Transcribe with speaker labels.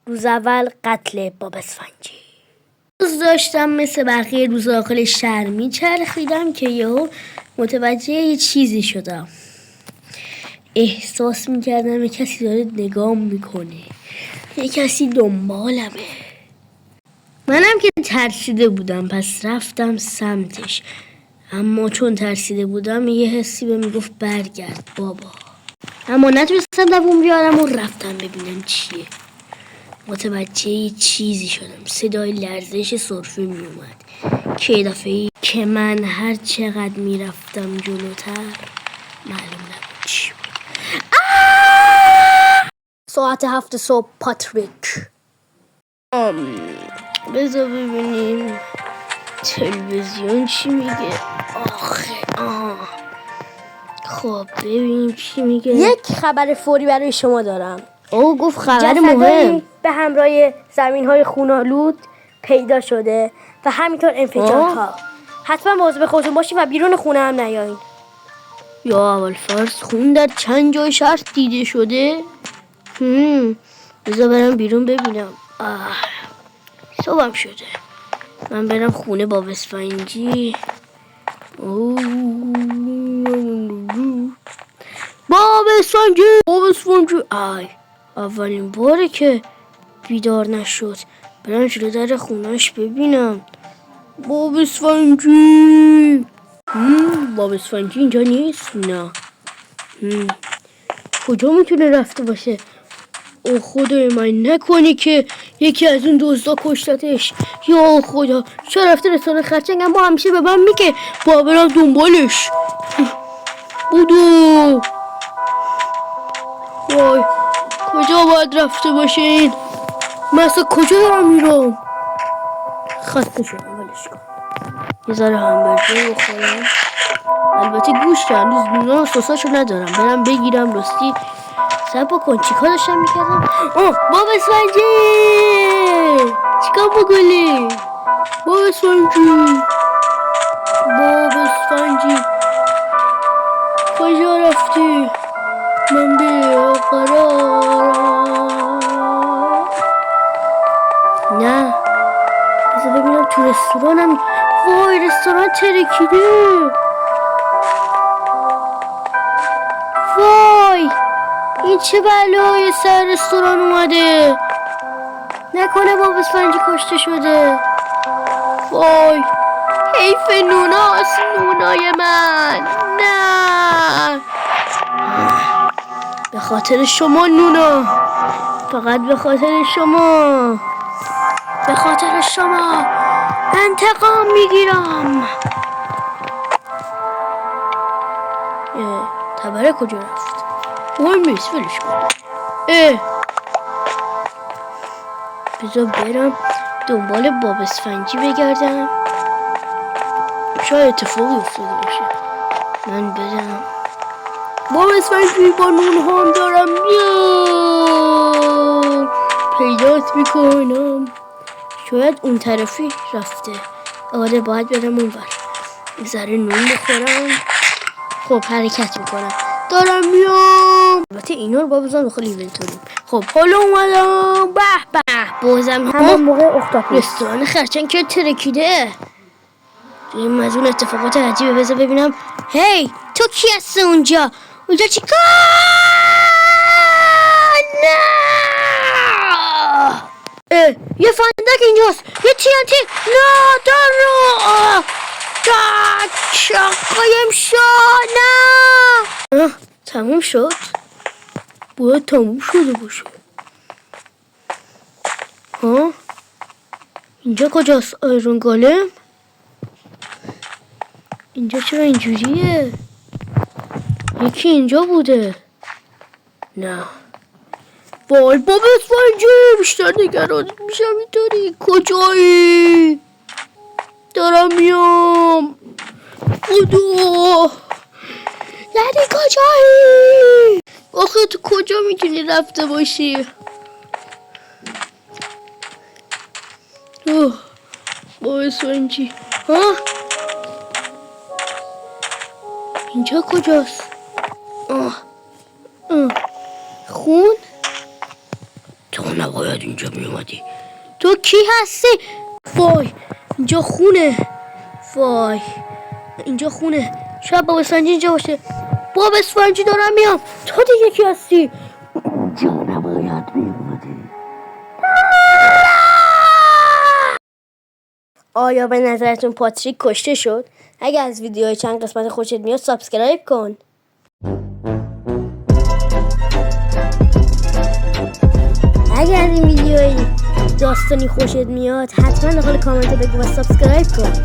Speaker 1: روز اول قتل باب اسفنجی. روز داشتم مثل بقیه روز داخل شهر میچرخیدم که یهو متوجه یه چیزی شدم. احساس میکردم یه کسی داره نگام میکنه، یه کسی دنبالمه. منم که ترسیده بودم پس رفتم سمتش، اما چون ترسیده بودم یه حسی به میگفت برگرد بابا. اما نتونستم دووم بیارم و رفتم ببینم چیه. متوجه یه چیزی شدم، صدای لرزش سرفه می اومد که دفعه‌ای که من هر چقدر میرفتم جلوتر معلوم نبود چی بود. ساعت 7 صبح پاتریک. بذار ببینیم تلویزیون چی میگه. خب ببینیم چی میگه. یک خبر فوری برای شما دارم. او گفت خبر مهم. به همراه زمین‌های خونالود پیدا شده و همینطور انفجارها. حتما مواظب خودتون باشین و بیرون خونه هم نیاین. یا اول فرض خون در چند جای شهر دیده شده؟ بذار برم بیرون ببینم. صبحم شده. من برم خونه باب اسفنجی. باب اسفنجی. اولین باره که بیدار نشد. برم جلو در خونهش ببینم. باب اسفنجی. باب اسفنجی اینجا نیست؟ نه. کجا میتونه رفته باشه؟ او خدای من نکنی که یکی از اون دزدا کشتتش. یا خدا، چرا رفته رستوران خرچنگ؟ اما همیشه به من میگه با برم دنبالش. بودو وای، کجا باید رفته باشه این؟ من اصلا کجا دارم میرم؟ خسته شدم، ولش کن. یه ذره همبرگر بخورم. البته گوش هنوز نونا و سساشو ندارم، برم بگیرم. راستی صبر بکن، چیکار داشتم میکردم؟ باب اسفنجی چیکار بکنی؟ باب اسفنجی کجا رفتی؟ من بیا قرارم. نه بذار ببینم تو رستورانم. وای، رستوران ترکیده. وای، این چه بلایی سر رستوران اومده؟ نکنه باب اسفنجی کشته شده؟ وای، حیف نوناست، نونای من. نه، به خاطر شما نونا، فقط به خاطر شما، به خاطر شما انتقام میگیرم. تبره کجا رفت؟ مهم نیست، ولش کن. بذار برم دنبال باب اسفنجی بگردم، شاید اتفاقی افتاده باشه. من برم. باب اسفنجی با نون هم دارم، بیا پیدات میکنم. شاید اون طرفی رفته. آره، باید برم اون ور. ذره نون بخورم. خب حرکت میکنم، دارم میام. البته اینا رو بازم داخل اینونتوری. خب حالا اومدم. به به، بازم همون موقع اختاپوس. رستوران خرچنگ که ترکیده. این از اون اتفاقات عجیبه. بذار ببینم. هی، تو کی هستی اونجا چیکار؟ نه، یه فندک اینجاست، یه TNT. نه، دارو قایم شد. نه، تموم شد. باید تموم شده باشه. اینجا کجاست آیرون گالم؟ اینجا چرا اینجوریه؟ یکی اینجا بوده. نه، وای باب اسفنجی، بیشتر نگران میشم اینطوری. کجایی؟ دارم میام. بودو، یعنی کجایی؟ آخه تو کجا میتونی رفته باشی؟ باب اسفنجی. اینجا کجاست؟ خون؟ تو نباید اینجا میومدی. تو کی هستی؟ وای اینجا خونه. وای اینجا خونه. شاید باب اسفنجی اینجا باشه. باب اسفنجی دارم میام. تو دیگه کی هستی؟ اینجا نباید میومدی. آیا به نظرتون پاتریک کشته شد؟ اگه از ویدیوهای چند قسمت خوشت میاد سابسکرایب کن. اگر از این ویدیوی داستانی خوشت میاد حتما داخل کامنت بگو و سابسکرایب کن.